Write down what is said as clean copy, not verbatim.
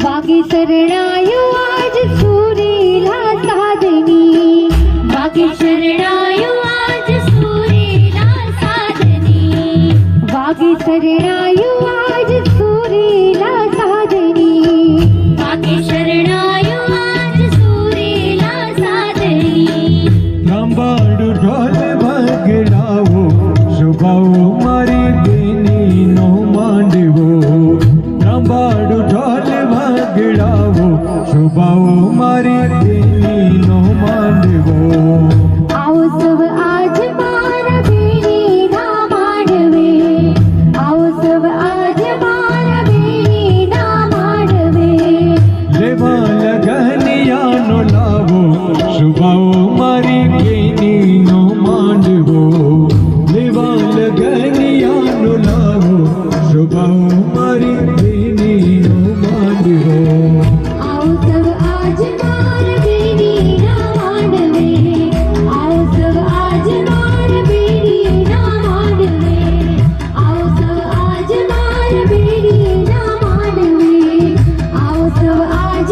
वागे शरणायो आज सुरेला साधनी वागे शरणायो आज सुरेला साधनी वागे शरणायो आज सुरेला साधनी वागे शरणायो आज सुरेला साधनी रंबाडू ढोल वगड़ावो शुभाओ मारी बेनी नो मांडवो रंबाडू ढोल वगड़ावो शुभाओ मारी बेनी नो मांडवो आओ सब आज मारा बेनी ना मांडवे आओ सब आज मारा बेनी ना मांडवे लेवा लगनिया नो लावो शुभाओ मारी बेनी नो मांडवो लेवा लगनिया नो लावो शुभाओ मारी बेनी नो मांडवो आओ सब आज मारा बेनी ना मांडवे आओ सब आज मारा बेनी ना मांडवे आओ सब आज मारा बेनी ना मांडवे आओ सब आज